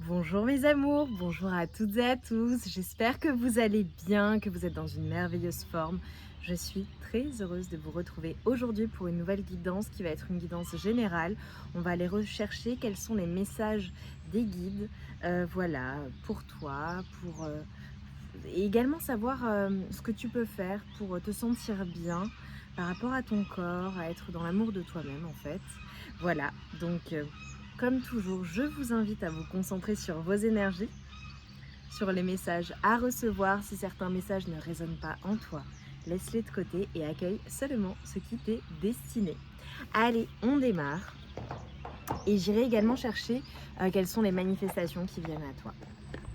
Bonjour mes amours, bonjour à toutes et à tous, j'espère que vous allez bien, que vous êtes dans une merveilleuse forme. Je suis très heureuse de vous retrouver aujourd'hui pour une nouvelle guidance qui va être une guidance générale. On va aller rechercher quels sont les messages des guides, voilà, pour toi, et également savoir ce que tu peux faire pour te sentir bien par rapport à ton corps, à être dans l'amour de toi-même en fait. Voilà, donc comme toujours, je vous invite à vous concentrer sur vos énergies, sur les messages à recevoir. Si certains messages ne résonnent pas en toi, laisse-les de côté et accueille seulement ce qui t'est destiné. Allez, on démarre et j'irai également chercher quelles sont les manifestations qui viennent à toi.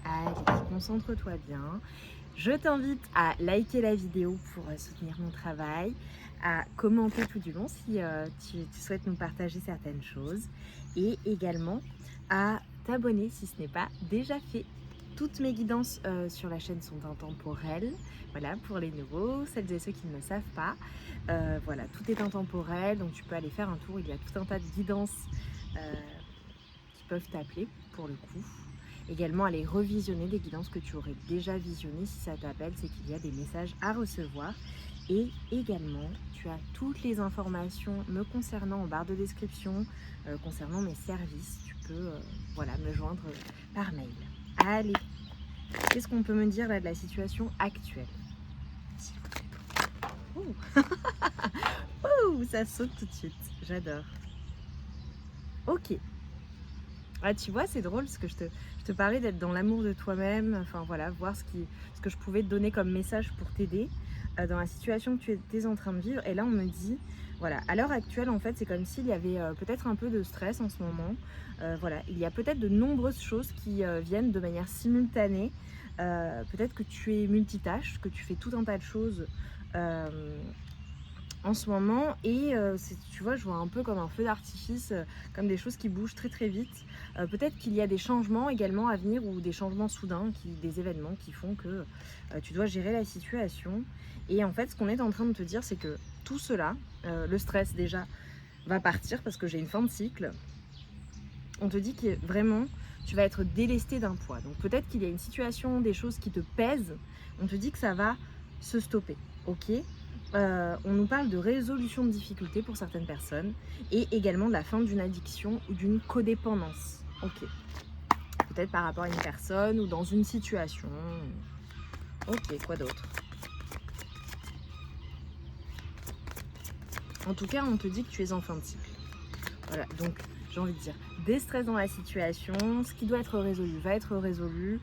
Allez, concentre-toi bien. Je t'invite à liker la vidéo pour soutenir mon travail, à commenter tout du long si tu souhaites nous partager certaines choses et également à t'abonner si ce n'est pas déjà fait. Toutes mes guidances sur la chaîne sont intemporelles, voilà, pour les nouveaux, celles et ceux qui ne le savent pas. Voilà, tout est intemporel, donc tu peux aller faire un tour, il y a tout un tas de guidances qui peuvent t'appeler pour le coup. Également, aller revisionner des guidances que tu aurais déjà visionnées. Si ça t'appelle, c'est qu'il y a des messages à recevoir. Et également, tu as toutes les informations me concernant en barre de description, concernant mes services. Tu peux voilà, me joindre par mail. Allez, qu'est-ce qu'on peut me dire là de la situation actuelle? Ouh. Ouh, ça saute tout de suite, j'adore. Ok. Ah, tu vois, c'est drôle parce que je te parlais d'être dans l'amour de toi-même, enfin voilà, voir ce que je pouvais te donner comme message pour t'aider dans la situation que tu étais en train de vivre. Et là, on me dit, voilà, à l'heure actuelle, en fait, c'est comme s'il y avait peut-être un peu de stress en ce moment. Voilà, il y a peut-être de nombreuses choses qui viennent de manière simultanée. Peut-être que tu es multitâche, que tu fais tout un tas de choses. euh, en ce moment et tu vois, je vois un peu comme un feu d'artifice, comme des choses qui bougent très très vite. Peut-être qu'il y a des changements également à venir ou des changements soudains, des événements qui font que tu dois gérer la situation. Et en fait, ce qu'on est en train de te dire, c'est que tout cela, le stress déjà, va partir parce que j'ai une fin de cycle. On te dit que vraiment, tu vas être délesté d'un poids. Donc peut-être qu'il y a une situation, des choses qui te pèsent. On te dit que ça va se stopper, ok. On nous parle de résolution de difficultés pour certaines personnes et également de la fin d'une addiction ou d'une codépendance, ok. Peut-être par rapport à une personne ou dans une situation. Ok, quoi d'autre? En tout cas, on te dit que tu es en fin de cycle. Voilà, donc j'ai envie de dire, des stress dans la situation, ce qui doit être résolu va être résolu,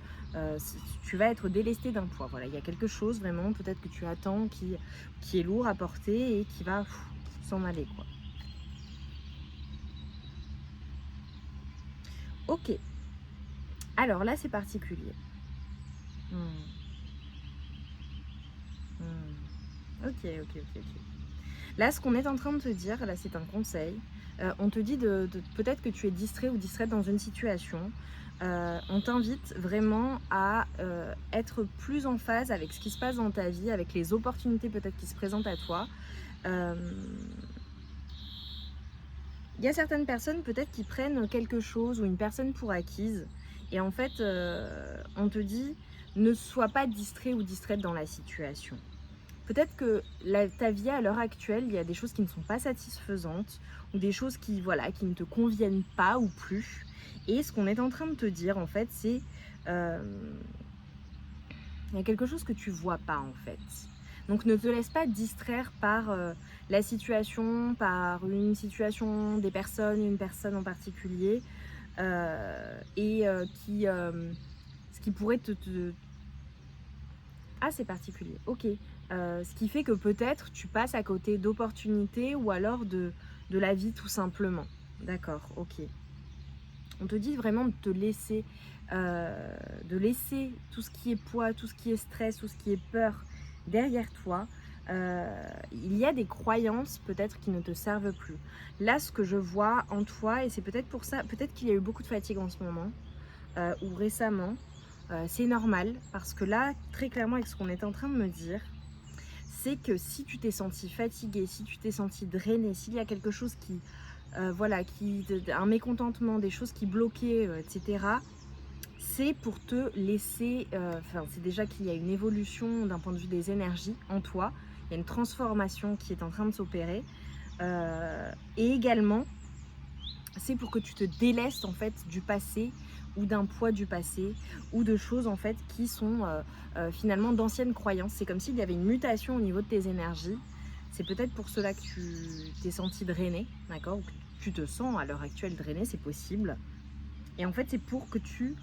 tu vas être délesté d'un poids. Voilà, il y a quelque chose vraiment, peut-être que tu attends, qui est lourd à porter et qui va s'en aller, quoi. Ok, alors là c'est particulier. Hmm, ok. Là, ce qu'on est en train de te dire, là c'est un conseil. On te dit peut-être que tu es distrait ou distraite dans une situation. On t'invite vraiment à être plus en phase avec ce qui se passe dans ta vie, avec les opportunités peut-être qui se présentent à toi. Euh, Il y a certaines personnes peut-être qui prennent quelque chose ou une personne pour acquise. Et en fait, on te dit, ne sois pas distrait ou distraite dans la situation. Peut-être que ta vie à l'heure actuelle, il y a des choses qui ne sont pas satisfaisantes ou des choses voilà, qui ne te conviennent pas ou plus. Et ce qu'on est en train de te dire, en fait, c'est euh, il y a quelque chose que tu vois pas, en fait. Donc ne te laisse pas distraire par la situation, par une situation, des personnes, une personne en particulier, et ce qui pourrait Ah, c'est particulier, ok. Ce qui fait que peut-être tu passes à côté d'opportunités ou alors de la vie tout simplement. D'accord, ok. On te dit vraiment de laisser tout ce qui est poids, tout ce qui est stress, tout ce qui est peur derrière toi. Il y a des croyances peut-être qui ne te servent plus. Là, ce que je vois en toi, et c'est peut-être pour ça, peut-être qu'il y a eu beaucoup de fatigue en ce moment, ou récemment, c'est normal parce que là, très clairement, avec ce qu'on est en train de me dire, c'est que si tu t'es senti fatigué, si tu t'es senti drainé, s'il y a quelque chose voilà, un mécontentement, des choses qui bloquaient, etc., c'est pour te laisser, c'est déjà qu'il y a une évolution d'un point de vue des énergies en toi, il y a une transformation qui est en train de s'opérer, et également, c'est pour que tu te délestes en fait du passé ou d'un poids du passé ou de choses en fait qui sont finalement d'anciennes croyances. C'est comme s'il y avait une mutation au niveau de tes énergies. C'est peut-être pour cela que tu t'es senti drainé, d'accord, ou que tu te sens à l'heure actuelle drainé, c'est possible. Et en fait, c'est pour que tu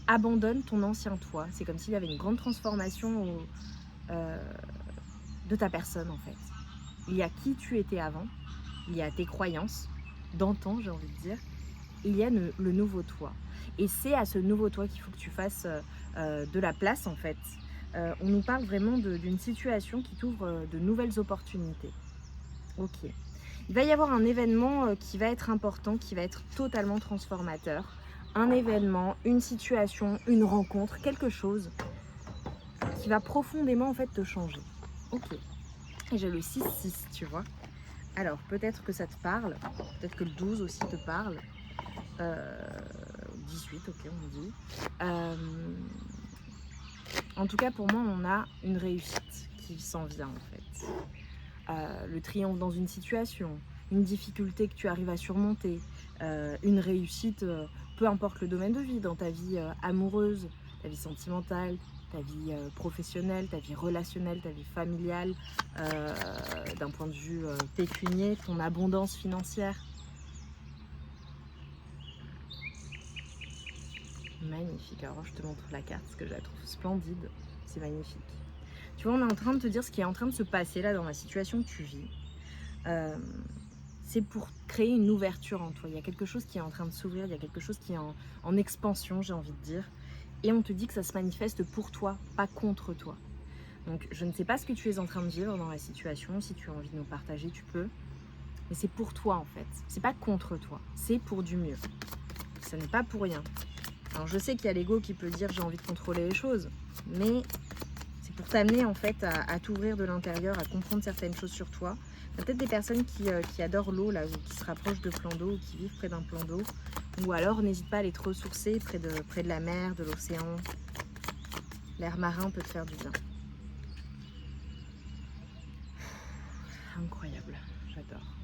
abandonnes ton ancien toi. C'est comme s'il y avait une grande transformation euh, de ta personne en fait. Il y a qui tu étais avant, il y a tes croyances, d'antan j'ai envie de dire, et il y a le nouveau toi. Et c'est à ce nouveau toi qu'il faut que tu fasses de la place en fait. On nous parle vraiment d'une situation qui t'ouvre de nouvelles opportunités. Ok. Il va y avoir un événement qui va être important, qui va être totalement transformateur. Un événement, une situation, une rencontre, quelque chose qui va profondément en fait te changer. Ok. Et j'ai le 6-6, tu vois. Alors, peut-être que ça te parle, peut-être que le 12 aussi te parle. 18, ok, on dit. En tout cas, pour moi, on a une réussite qui s'en vient, en fait. Le triomphe dans une situation, une difficulté que tu arrives à surmonter, une réussite, peu importe le domaine de vie, dans ta vie amoureuse, ta vie sentimentale, ta vie professionnelle, ta vie relationnelle, ta vie familiale, d'un point de vue pécunier, ton abondance financière. Magnifique. Alors je te montre la carte parce que je la trouve splendide. C'est magnifique. Tu vois, on est en train de te dire ce qui est en train de se passer là dans la situation que tu vis. C'est pour créer une ouverture en toi. Il y a quelque chose qui est en train de s'ouvrir, il y a quelque chose qui est en expansion, j'ai envie de dire. Et on te dit que ça se manifeste pour toi, pas contre toi. Donc je ne sais pas ce que tu es en train de vivre dans la situation. Si tu as envie de nous partager, tu peux. Mais c'est pour toi en fait. C'est pas contre toi. C'est pour du mieux. Ce n'est pas pour rien. Alors je sais qu'il y a l'ego qui peut dire j'ai envie de contrôler les choses, mais c'est pour t'amener en fait à t'ouvrir de l'intérieur, à comprendre certaines choses sur toi. Il y a peut-être des personnes qui adorent l'eau là, ou qui se rapprochent de plans d'eau, ou qui vivent près d'un plan d'eau. Ou alors n'hésite pas à aller te ressourcer près de la mer, de l'océan. L'air marin peut te faire du bien. Incroyable, j'adore.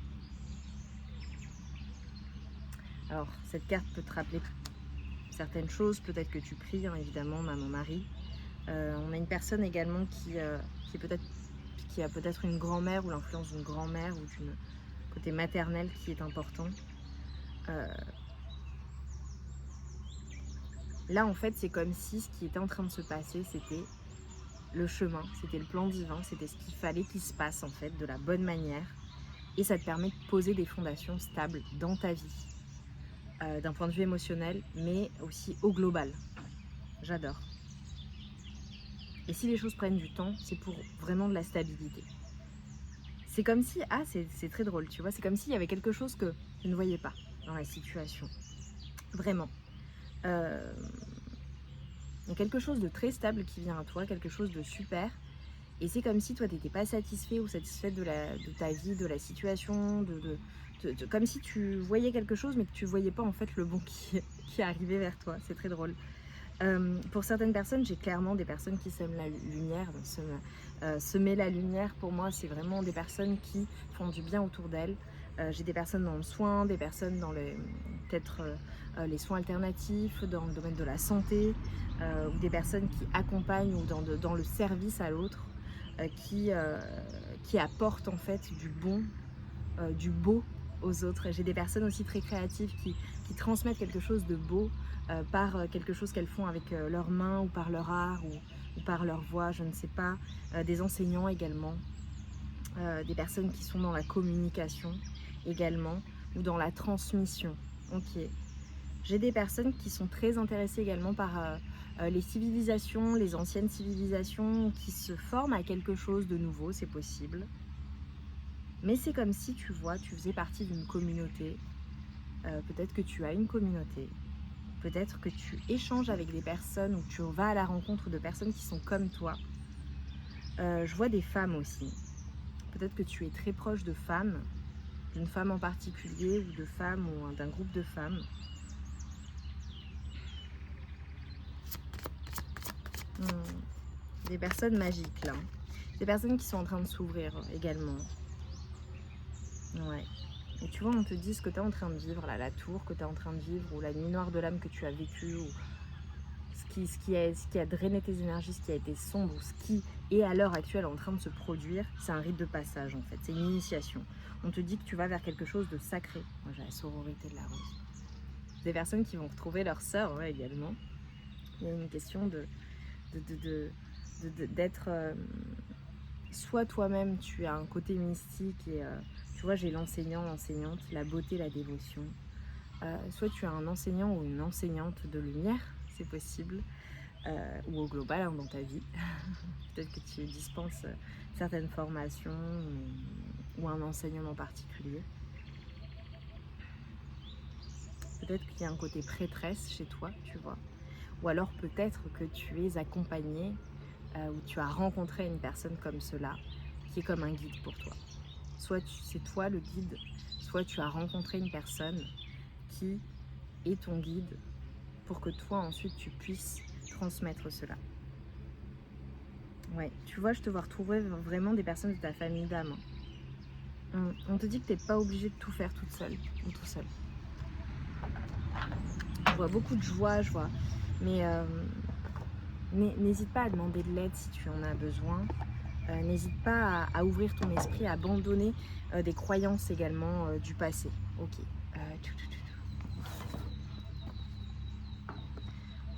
Alors cette carte peut te rappeler certaines choses, peut-être que tu pries, hein, évidemment, maman Marie. On a une personne également qui a peut-être une grand-mère ou l'influence d'une grand-mère ou d'une côté maternel qui est important. Là, en fait, c'est comme si ce qui était en train de se passer, c'était le chemin, c'était le plan divin, c'était ce qu'il fallait qu'il se passe, en fait, de la bonne manière. Et ça te permet de poser des fondations stables dans ta vie, d'un point de vue émotionnel, mais aussi au global. J'adore. Et si les choses prennent du temps, c'est pour vraiment de la stabilité. C'est comme si, c'est très drôle, tu vois, c'est comme s'il y avait quelque chose que je ne voyais pas dans la situation. Vraiment. Il y a quelque chose de très stable qui vient à toi, quelque chose de super. Et c'est comme si toi, tu n'étais pas satisfait ou satisfaite de ta vie, de la situation, comme si tu voyais quelque chose, mais que tu ne voyais pas en fait le bon qui arrivait vers toi. C'est très drôle. Pour certaines personnes, j'ai clairement des personnes qui sèment la lumière. Semer la lumière, pour moi, c'est vraiment des personnes qui font du bien autour d'elles. J'ai des personnes dans le soin, des personnes dans peut-être les soins alternatifs, dans le domaine de la santé, ou des personnes qui accompagnent ou dans le service à l'autre, qui apportent en fait du bon, du beau aux autres. J'ai des personnes aussi très créatives qui transmettent quelque chose de beau par quelque chose qu'elles font avec leurs mains ou par leur art ou par leur voix, je ne sais pas. Des enseignants également, des personnes qui sont dans la communication également ou dans la transmission. Ok. J'ai des personnes qui sont très intéressées également par les civilisations, les anciennes civilisations qui se forment à quelque chose de nouveau, c'est possible. Mais c'est comme si, tu vois, tu faisais partie d'une communauté. Peut-être que tu as une communauté. Peut-être que tu échanges avec des personnes ou tu vas à la rencontre de personnes qui sont comme toi. Je vois des femmes aussi. Peut-être que tu es très proche de femmes, d'une femme en particulier ou de femmes ou d'un groupe de femmes. Des personnes magiques là. Des personnes qui sont en train de s'ouvrir également. Ouais. Et tu vois, on te dit ce que tu es en train de vivre, là, la tour que tu es en train de vivre, ou la nuit noire de l'âme que tu as vécue, ou ce qui a drainé tes énergies, ce qui a été sombre, ou ce qui est à l'heure actuelle en train de se produire, c'est un rite de passage en fait, c'est une initiation. On te dit que tu vas vers quelque chose de sacré. Moi j'ai la sororité de la rose. Des personnes qui vont retrouver leur sœur également. Il y a une question d'être soit toi-même, tu as un côté mystique et tu vois, j'ai l'enseignant, l'enseignante, la beauté, la dévotion. Soit tu as un enseignant ou une enseignante de lumière, c'est possible, ou au global hein, dans ta vie. Peut-être que tu dispenses certaines formations ou un enseignement particulier. Peut-être qu'il y a un côté prêtresse chez toi, tu vois. Ou alors peut-être que tu es accompagné ou tu as rencontré une personne comme cela, qui est comme un guide pour toi. Soit c'est toi le guide, soit tu as rencontré une personne qui est ton guide pour que toi ensuite tu puisses transmettre cela. Ouais, tu vois, je te vois retrouver vraiment des personnes de ta famille d'âme. On te dit que tu n'es pas obligé de tout faire toute seule ou tout seul. Je vois beaucoup de joie, mais n'hésite pas à demander de l'aide si tu en as besoin. N'hésite pas à ouvrir ton esprit, à abandonner des croyances également du passé. Ok.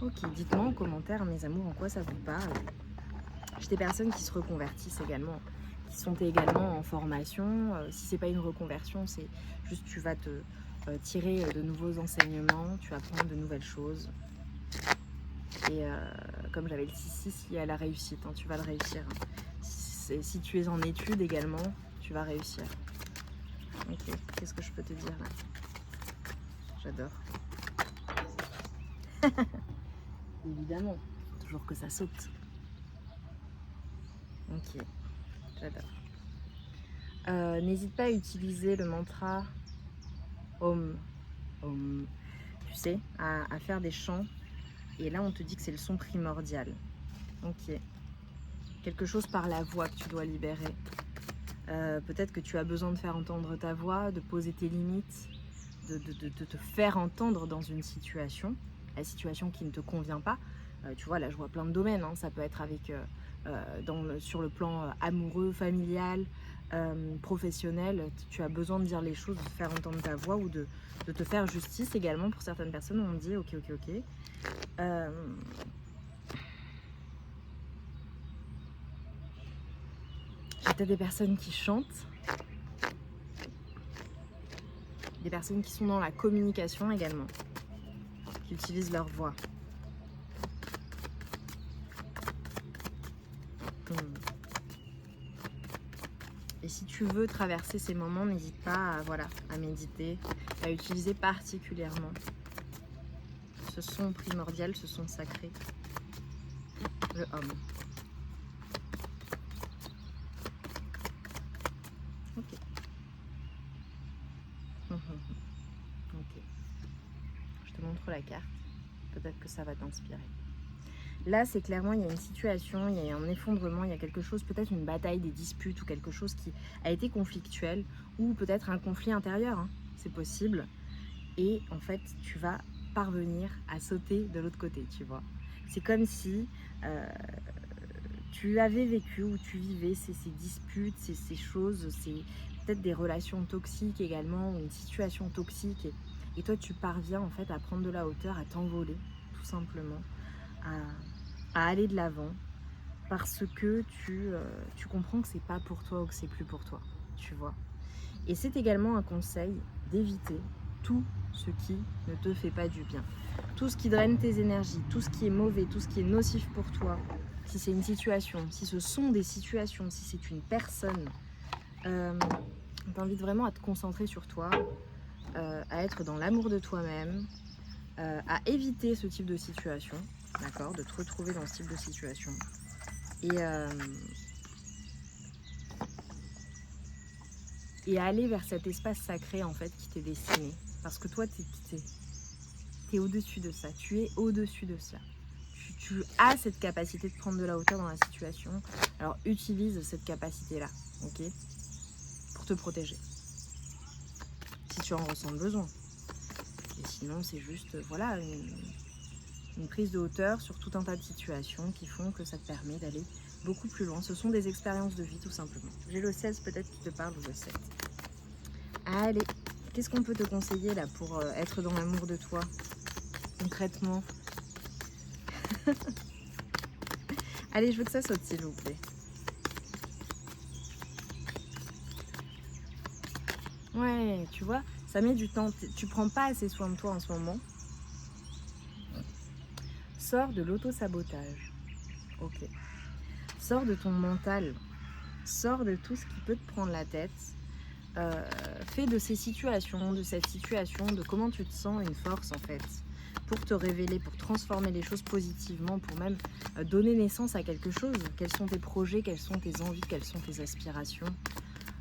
Ok, dites-moi en commentaire, mes amours, en quoi ça vous parle. J'ai des personnes qui se reconvertissent également, qui sont également en formation. Si c'est pas une reconversion, c'est juste tu vas te tirer de nouveaux enseignements, tu vas apprendre de nouvelles choses. Et comme j'avais le 6-6, il y a la réussite, hein, tu vas le réussir. Si tu es en études également, tu vas réussir. Ok, qu'est-ce que je peux te dire là? J'adore. Évidemment, toujours que ça saute. Ok, j'adore. N'hésite pas à utiliser le mantra Om. Om. Tu sais, à faire des chants. Et là, on te dit que c'est le son primordial. Ok. Quelque chose par la voix que tu dois libérer. Peut-être que tu as besoin de faire entendre ta voix, de poser tes limites, de te faire entendre dans une situation, la situation qui ne te convient pas. Tu vois, là, je vois plein de domaines. Hein. Ça peut être avec, sur le plan amoureux, familial, professionnel. Tu as besoin de dire les choses, de faire entendre ta voix ou de te faire justice également. Pour certaines personnes, on dit ok. J'ai peut-être des personnes qui chantent, des personnes qui sont dans la communication également, qui utilisent leur voix. Et si tu veux traverser ces moments, n'hésite pas à méditer, à utiliser particulièrement ce son primordial, ce son sacré, le Om. Ok. Ok. Je te montre la carte. Peut-être que ça va t'inspirer. Là, c'est clairement, il y a une situation, il y a un effondrement, il y a quelque chose, peut-être une bataille, des disputes ou quelque chose qui a été conflictuel ou peut-être un conflit intérieur, hein, c'est possible. Et en fait, tu vas parvenir à sauter de l'autre côté, tu vois. C'est comme si tu avais vécu ou tu vivais ces disputes, ces choses, c'est peut-être des relations toxiques également, ou une situation toxique. Et toi, tu parviens en fait à prendre de la hauteur, à t'envoler, tout simplement, à aller de l'avant, parce que tu comprends que c'est pas pour toi ou que c'est plus pour toi, tu vois. Et c'est également un conseil d'éviter tout ce qui ne te fait pas du bien. Tout ce qui draine tes énergies, tout ce qui est mauvais, tout ce qui est nocif pour toi, si c'est une situation, si ce sont des situations, si c'est une personne, on t'invite vraiment à te concentrer sur toi, à être dans l'amour de toi-même, à éviter ce type de situation, d'accord, de te retrouver dans ce type de situation. Et à aller vers cet espace sacré en fait qui t'est destiné. Parce que toi, t'es au-dessus de ça, tu es au-dessus de ça. tu as cette capacité de prendre de la hauteur dans la situation, alors utilise cette capacité-là, ok, pour te protéger, si tu en ressens le besoin. Et sinon, c'est juste, voilà, une prise de hauteur sur tout un tas de situations qui font que ça te permet d'aller beaucoup plus loin. Ce sont des expériences de vie, tout simplement. J'ai le 16 peut-être qui te parle, ou le 7. Allez, qu'est-ce qu'on peut te conseiller là pour être dans l'amour de toi, concrètement? Allez, je veux que ça saute, s'il vous plaît. Ouais, tu vois, ça met du temps. Tu prends pas assez soin de toi en ce moment. Sors de l'auto-sabotage. Ok. Sors de ton mental. Sors de tout ce qui peut te prendre la tête. Fais de ces situations, de cette situation, de comment tu te sens, une force en fait. Pour te révéler, pour transformer les choses positivement, pour même donner naissance à quelque chose. Quels sont tes projets, quelles sont tes envies, quelles sont tes aspirations.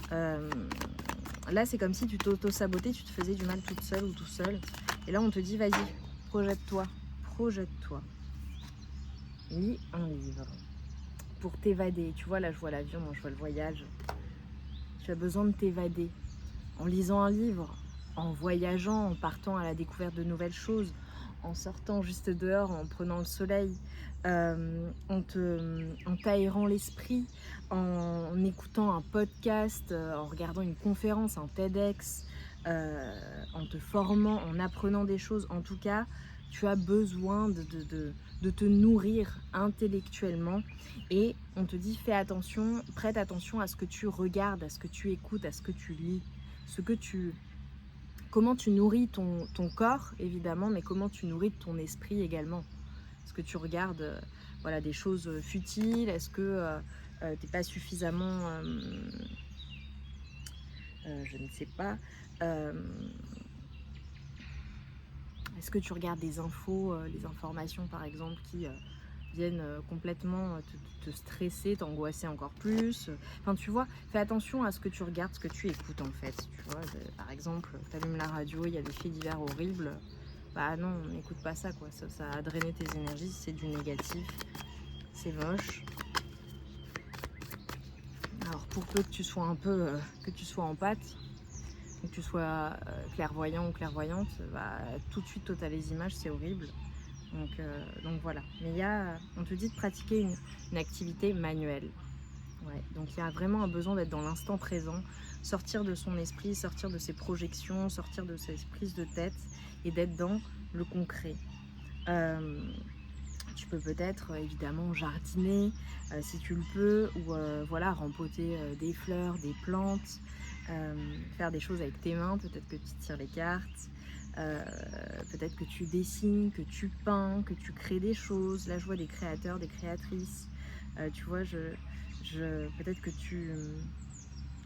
Là, c'est comme si tu t'auto-sabotais, tu te faisais du mal toute seule ou tout seul. Et là, on te dit, vas-y, projette-toi, projette-toi. Lis un livre pour t'évader. Tu vois, là, je vois l'avion, moi, je vois le voyage. Tu as besoin de t'évader. En lisant un livre, en voyageant, en partant à la découverte de nouvelles choses, en sortant juste dehors, en prenant le soleil, en t'aérant l'esprit, en écoutant un podcast, en regardant une conférence, un TEDx, en te formant, en apprenant des choses. En tout cas, tu as besoin de te nourrir intellectuellement. Et on te dit, fais attention, prête attention à ce que tu regardes, à ce que tu écoutes, à ce que tu lis. Comment tu nourris ton corps évidemment, mais comment tu nourris ton esprit également. Est-ce que tu regardes voilà, des choses futiles? Est-ce que tu n'es pas suffisamment, je ne sais pas, euh, est-ce que tu regardes des infos, les informations par exemple qui viennent complètement te stresser, t'angoisser encore plus. Enfin, tu vois, fais attention à ce que tu regardes, ce que tu écoutes en fait. Tu vois, par exemple, tu allumes la radio, il y a des faits divers horribles. Bah non, n'écoute pas ça, quoi. Ça a drainé tes énergies, c'est du négatif, c'est moche. Alors, pour peu que tu sois un peu, que tu sois en pâte, que tu sois clairvoyant ou clairvoyante, bah, tout de suite, toi, t'as les images, c'est horrible. Donc voilà. Mais on te dit de pratiquer une activité manuelle. Ouais. Donc il y a vraiment un besoin d'être dans l'instant présent, sortir de son esprit, sortir de ses projections, sortir de ses prises de tête et d'être dans le concret. Tu peux peut-être évidemment jardiner si tu le peux, ou voilà, rempoter des fleurs, des plantes, faire des choses avec tes mains, peut-être que tu tires les cartes. Peut-être que tu dessines, que tu peins, que tu crées des choses. Là, je vois des créateurs, des créatrices. Tu vois, peut-être que tu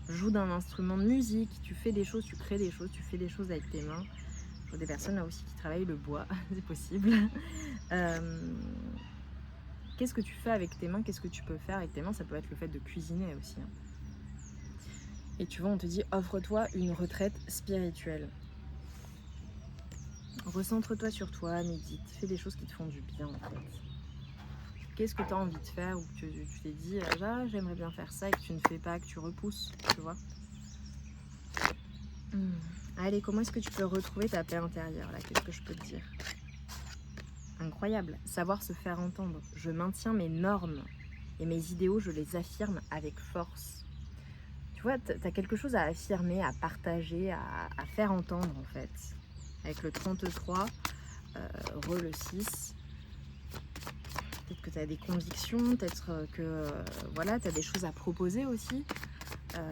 joues d'un instrument de musique, tu fais des choses, tu crées des choses, tu fais des choses avec tes mains. Je vois des personnes là aussi qui travaillent le bois, c'est possible. Qu'est-ce que tu fais avec tes mains? Qu'est-ce que tu peux faire avec tes mains? Ça peut être le fait de cuisiner aussi. Et tu vois, on te dit, offre-toi une retraite spirituelle. Recentre-toi sur toi, médite, fais des choses qui te font du bien en fait. Qu'est-ce que tu as envie de faire, ou que tu t'es dit, ah, j'aimerais bien faire ça, et que tu ne fais pas, que tu repousses, tu vois. Allez, comment est-ce que tu peux retrouver ta paix intérieure là? Qu'est-ce que je peux te dire? Incroyable, savoir se faire entendre. Je maintiens mes normes et mes idéaux, je les affirme avec force. Tu vois, tu as quelque chose à affirmer, à partager, à faire entendre en fait. Avec le 33, le 6, peut-être que tu as des convictions, peut-être que voilà, tu as des choses à proposer aussi.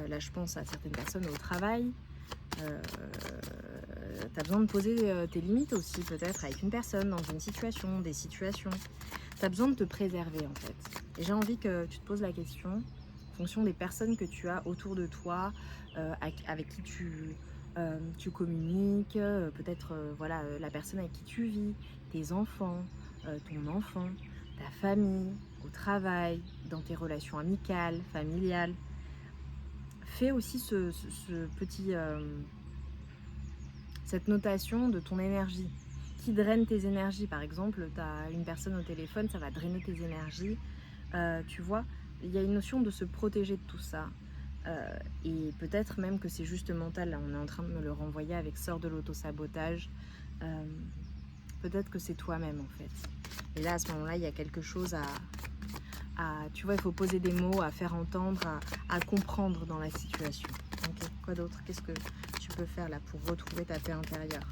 Là, je pense à certaines personnes au travail. Tu as besoin de poser tes limites aussi, peut-être avec une personne, dans une situation, des situations. Tu as besoin de te préserver en fait. Et j'ai envie que tu te poses la question, en fonction des personnes que tu as autour de toi, avec qui tu communiques, peut-être voilà, la personne avec qui tu vis, tes enfants, ton enfant, ta famille, au travail, dans tes relations amicales, familiales. Fais aussi cette notation de ton énergie qui draine tes énergies. Par exemple, tu as une personne au téléphone, ça va drainer tes énergies. Tu vois, il y a une notion de se protéger de tout ça. Et peut-être même que c'est juste mental. Là, on est en train de me le renvoyer avec sort de l'autosabotage. Peut-être que c'est toi-même en fait. Et là, à ce moment-là, il y a quelque chose tu vois, il faut poser des mots, à faire entendre, à comprendre dans la situation. Ok, quoi d'autre? Qu'est-ce que tu peux faire là pour retrouver ta paix intérieure?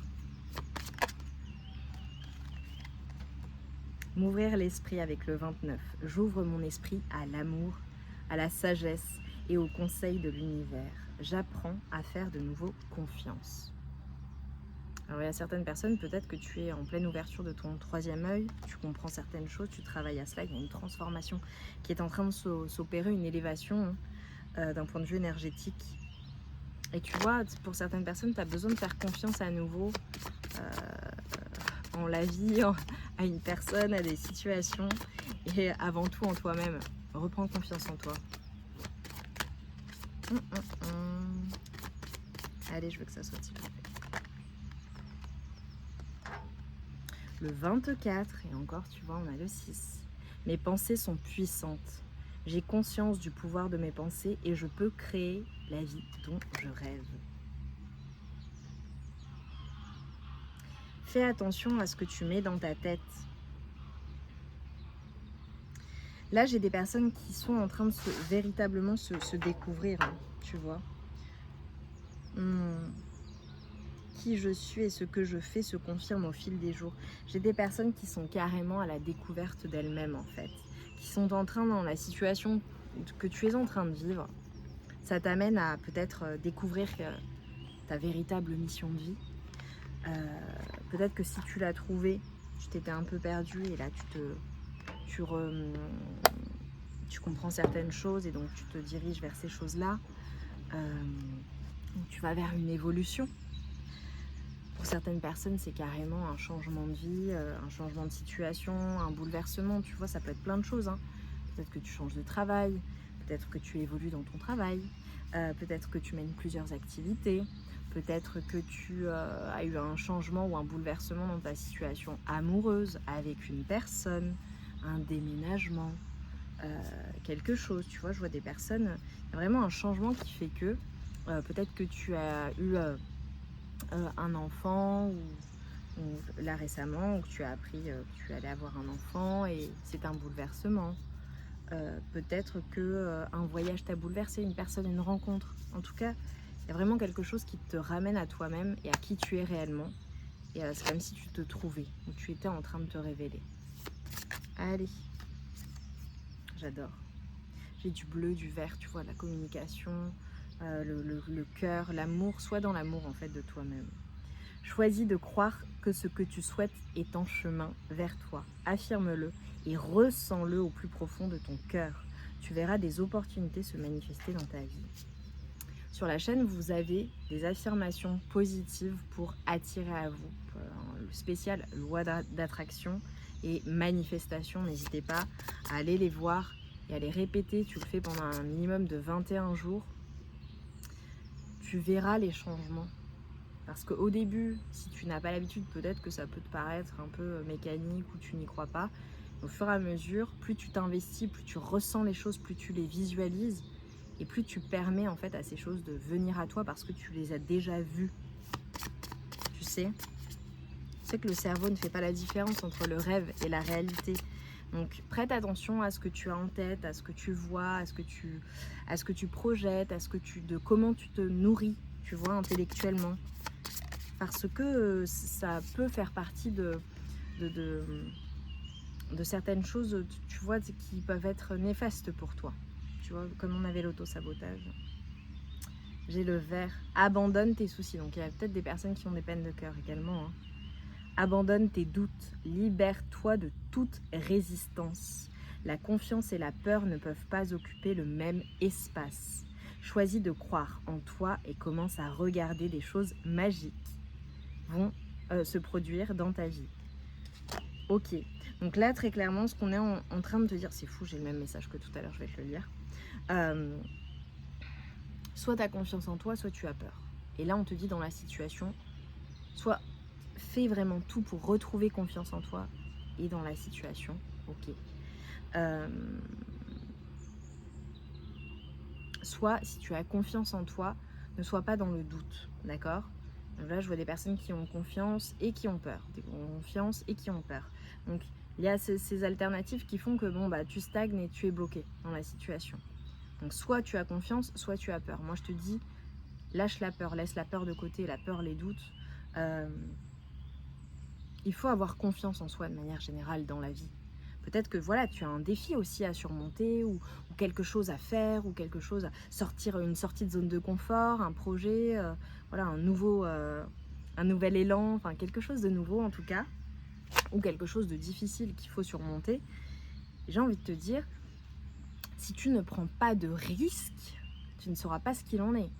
M'ouvrir l'esprit avec le 29. J'ouvre mon esprit à l'amour, à la sagesse et aux conseils de l'univers. J'apprends à faire de nouveau confiance. Alors il y a certaines personnes, peut-être que tu es en pleine ouverture de ton troisième œil, tu comprends certaines choses, tu travailles à cela, il y a une transformation qui est en train de s'opérer, une élévation d'un point de vue énergétique. Et tu vois, pour certaines personnes, tu as besoin de faire confiance à nouveau en la vie, à une personne, à des situations, et avant tout en toi-même. Reprends confiance en toi. Allez, je veux que ça soit s'il vous plaît. Le 24, et encore, tu vois, on a le 6. Mes pensées sont puissantes. J'ai conscience du pouvoir de mes pensées et je peux créer la vie dont je rêve. Fais attention à ce que tu mets dans ta tête. Là, j'ai des personnes qui sont en train de véritablement se découvrir, hein, tu vois. Qui je suis et ce que je fais se confirme au fil des jours. J'ai des personnes qui sont carrément à la découverte d'elles-mêmes, en fait. Qui sont en train, dans la situation que tu es en train de vivre, ça t'amène à peut-être découvrir ta véritable mission de vie. Peut-être que si tu l'as trouvée, tu t'étais un peu perdu et là tu comprends certaines choses et donc tu te diriges vers ces choses-là. Tu vas vers une évolution. Pour certaines personnes, c'est carrément un changement de vie, un changement de situation, un bouleversement. Tu vois, ça peut être plein de choses, hein. Peut-être que tu changes de travail, peut-être que tu évolues dans ton travail, peut-être que tu mènes plusieurs activités, peut-être que tu as eu un changement ou un bouleversement dans ta situation amoureuse avec une personne, un déménagement, quelque chose. Tu vois, je vois des personnes, il y a vraiment un changement qui fait que peut-être que tu as eu un enfant ou là récemment, où tu as appris que tu allais avoir un enfant et c'est un bouleversement. Peut-être que un voyage t'a bouleversé, une personne, une rencontre. En tout cas, il y a vraiment quelque chose qui te ramène à toi-même et à qui tu es réellement. Et c'est comme si tu te trouvais, ou tu étais en train de te révéler. Allez, j'adore. J'ai du bleu, du vert, tu vois, la communication, le cœur, l'amour. Sois dans l'amour en fait de toi-même. Choisis de croire que ce que tu souhaites est en chemin vers toi. Affirme-le et ressens-le au plus profond de ton cœur. Tu verras des opportunités se manifester dans ta vie. Sur la chaîne, vous avez des affirmations positives pour attirer à vous. Le spécial loi d'attraction et manifestation. N'hésitez pas à aller les voir et à les répéter. Tu le fais pendant un minimum de 21 jours. Tu verras les changements. Parce qu'au début, si tu n'as pas l'habitude, peut-être que ça peut te paraître un peu mécanique ou tu n'y crois pas. Au fur et à mesure, plus tu t'investis, plus tu ressens les choses, plus tu les visualises et plus tu permets en fait à ces choses de venir à toi parce que tu les as déjà vues. Tu sais que le cerveau ne fait pas la différence entre le rêve et la réalité. Donc prête attention à ce que tu as en tête, à ce que tu vois, à ce que tu projettes, de comment tu te nourris, tu vois, intellectuellement. Parce que ça peut faire partie de certaines choses, tu vois, qui peuvent être néfastes pour toi. Tu vois, comme on avait l'auto-sabotage. J'ai le vert. Abandonne tes soucis. Donc il y a peut-être des personnes qui ont des peines de cœur également, hein. Abandonne tes doutes. Libère-toi de toute résistance. La confiance et la peur ne peuvent pas occuper le même espace. Choisis de croire en toi et commence à regarder des choses magiques vont se produire dans ta vie. Ok, donc là très clairement ce qu'on est en train de te dire, c'est fou, j'ai le même message que tout à l'heure, je vais te le lire. Soit tu as confiance en toi, soit tu as peur. Et là on te dit dans la situation, soit fais vraiment tout pour retrouver confiance en toi et dans la situation, ok. Euh, Soit, si tu as confiance en toi, ne sois pas dans le doute, d'accord? Donc là, je vois des personnes qui ont confiance et qui ont peur, des confiance et qui ont peur. Donc, il y a ces alternatives qui font que bon, bah, tu stagnes et tu es bloqué dans la situation. Donc, soit tu as confiance, soit tu as peur. Moi, je te dis, lâche la peur, laisse la peur de côté, la peur, les doutes. Il faut avoir confiance en soi de manière générale dans la vie. Peut-être que voilà, tu as un défi aussi à surmonter ou quelque chose à faire ou quelque chose à sortir, une sortie de zone de confort, un projet, voilà, un nouvel élan, enfin quelque chose de nouveau en tout cas, ou quelque chose de difficile qu'il faut surmonter. J'ai envie de te dire, si tu ne prends pas de risque, tu ne sauras pas ce qu'il en est.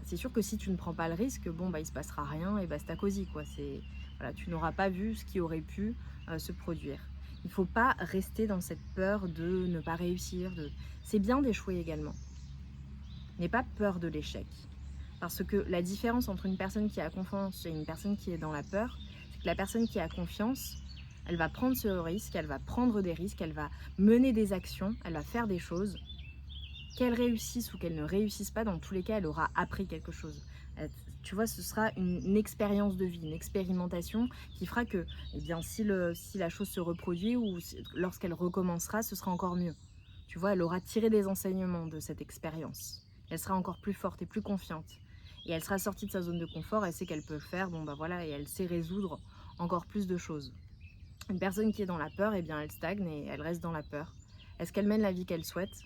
C'est sûr que si tu ne prends pas le risque, bon bah il se passera rien et basta cosy quoi. Voilà, tu n'auras pas vu ce qui aurait pu se produire. Il ne faut pas rester dans cette peur de ne pas réussir. C'est bien d'échouer également. N'aie pas peur de l'échec. Parce que la différence entre une personne qui a confiance et une personne qui est dans la peur, c'est que la personne qui a confiance, elle va prendre ce risque, elle va prendre des risques, elle va mener des actions, elle va faire des choses. Qu'elle réussisse ou qu'elle ne réussisse pas, dans tous les cas, elle aura appris quelque chose. Tu vois, ce sera une expérience de vie, une expérimentation qui fera que, eh bien, si la chose se reproduit ou lorsqu'elle recommencera, ce sera encore mieux. Tu vois, elle aura tiré des enseignements de cette expérience. Elle sera encore plus forte et plus confiante. Et elle sera sortie de sa zone de confort, elle sait qu'elle peut le faire, bon bah voilà, et elle sait résoudre encore plus de choses. Une personne qui est dans la peur, eh bien, elle stagne et elle reste dans la peur. Est-ce qu'elle mène la vie qu'elle souhaite ?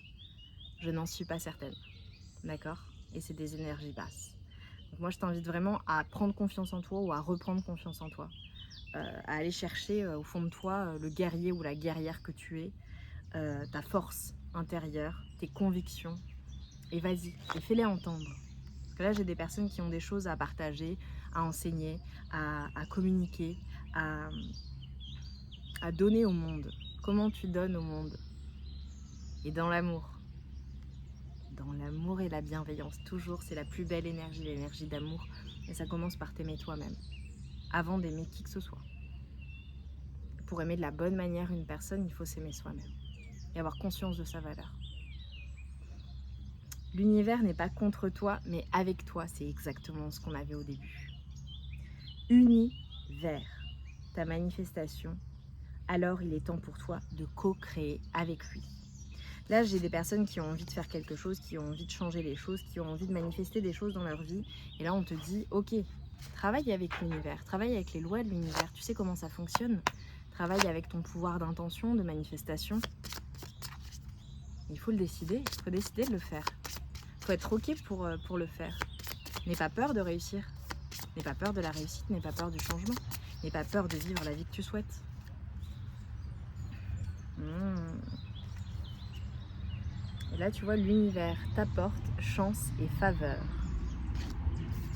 Je n'en suis pas certaine, d'accord? Et c'est des énergies basses. Donc moi, je t'invite vraiment à prendre confiance en toi ou à reprendre confiance en toi, à aller chercher au fond de toi le guerrier ou la guerrière que tu es, ta force intérieure, tes convictions, et vas-y, et fais-les entendre. Parce que là, j'ai des personnes qui ont des choses à partager, à enseigner, à communiquer, à donner au monde. Comment tu donnes au monde? Et dans l'amour. Dans l'amour et la bienveillance, toujours, c'est la plus belle énergie, l'énergie d'amour. Et ça commence par t'aimer toi-même, avant d'aimer qui que ce soit. Pour aimer de la bonne manière une personne, il faut s'aimer soi-même et avoir conscience de sa valeur. L'univers n'est pas contre toi, mais avec toi, c'est exactement ce qu'on avait au début. Unis vers ta manifestation, alors il est temps pour toi de co-créer avec lui. Là, j'ai des personnes qui ont envie de faire quelque chose, qui ont envie de changer les choses, qui ont envie de manifester des choses dans leur vie. Et là, on te dit, ok, travaille avec l'univers, travaille avec les lois de l'univers. Tu sais comment ça fonctionne? Travaille avec ton pouvoir d'intention, de manifestation. Il faut le décider, il faut décider de le faire. Il faut être ok pour le faire. N'aie pas peur de réussir. N'aie pas peur de la réussite, n'aie pas peur du changement. N'aie pas peur de vivre la vie que tu souhaites. Et là, tu vois, l'univers t'apporte chance et faveur.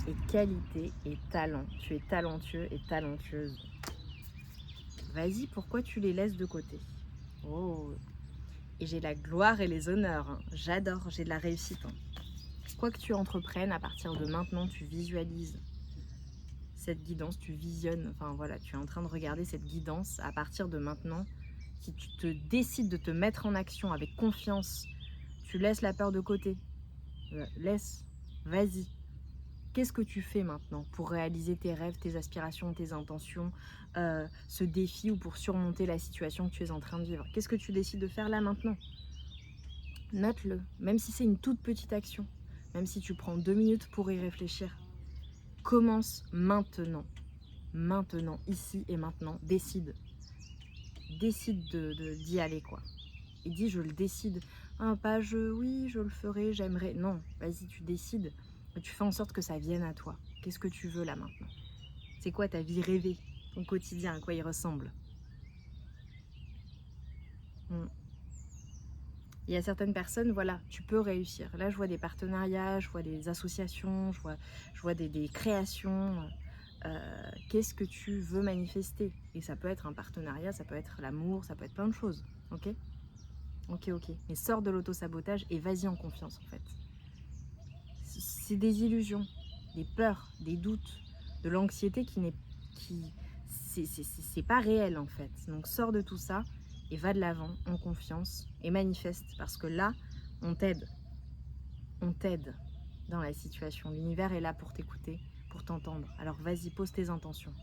Et qualité et talent. Tu es talentueux et talentueuse. Vas-y, pourquoi tu les laisses de côté? Oh. Et j'ai la gloire et les honneurs. Hein. J'adore, j'ai de la réussite. Hein. Quoi que tu entreprennes, à partir de maintenant, tu visualises cette guidance, tu visionnes. Enfin voilà, tu es en train de regarder cette guidance. À partir de maintenant, si tu te décides de te mettre en action avec confiance, tu laisses la peur de côté. Laisse, vas-y. Qu'est-ce que tu fais maintenant pour réaliser tes rêves, tes aspirations, tes intentions, ce défi ou pour surmonter la situation que tu es en train de vivre? Qu'est-ce que tu décides de faire là maintenant? Note-le, même si c'est une toute petite action, même si tu prends 2 minutes pour y réfléchir. Commence maintenant, ici et maintenant, décide. Décide d'y aller quoi. Et dis je le décide. Ah, pas oui, je le ferai, j'aimerais. Non, vas-y, tu décides. Tu fais en sorte que ça vienne à toi. Qu'est-ce que tu veux là maintenant? C'est quoi ta vie rêvée? Ton quotidien, à quoi il ressemble? Il y a certaines personnes, voilà, tu peux réussir. Là, je vois des partenariats, je vois des associations, je vois des créations. Qu'est-ce que tu veux manifester? Et ça peut être un partenariat, ça peut être l'amour, ça peut être plein de choses. Ok? Ok. Mais sors de l'auto-sabotage et vas-y en confiance, en fait. C'est des illusions, des peurs, des doutes, de l'anxiété qui n'est qui c'est pas réel en fait. Donc sors de tout ça et va de l'avant en confiance et manifeste, parce que là on t'aide dans la situation. L'univers est là pour t'écouter, pour t'entendre. Alors vas-y, pose tes intentions.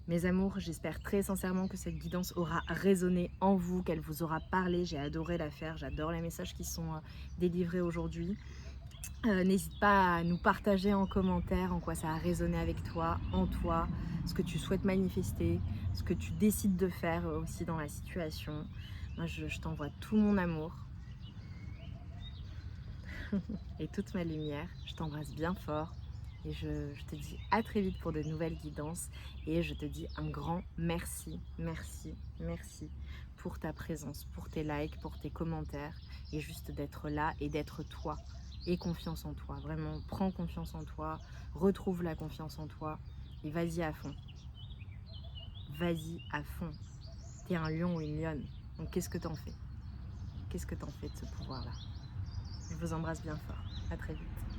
Mes amours, j'espère très sincèrement que cette guidance aura résonné en vous, qu'elle vous aura parlé. J'ai adoré la faire, j'adore les messages qui sont délivrés aujourd'hui. N'hésite pas à nous partager en commentaire en quoi ça a résonné avec toi, en toi, ce que tu souhaites manifester, ce que tu décides de faire aussi dans la situation. Moi, je t'envoie tout mon amour et toute ma lumière. Je t'embrasse bien fort et je te dis à très vite pour de nouvelles guidances, et je te dis un grand merci, merci, merci pour ta présence, pour tes likes, pour tes commentaires, et juste d'être là et d'être toi. Et confiance en toi, vraiment, prends confiance en toi, retrouve la confiance en toi et vas-y à fond. Vas-y à fond. T'es un lion ou une lionne, donc qu'est-ce que t'en fais? Qu'est-ce que t'en fais de ce pouvoir-là? Je vous embrasse bien fort, à très vite.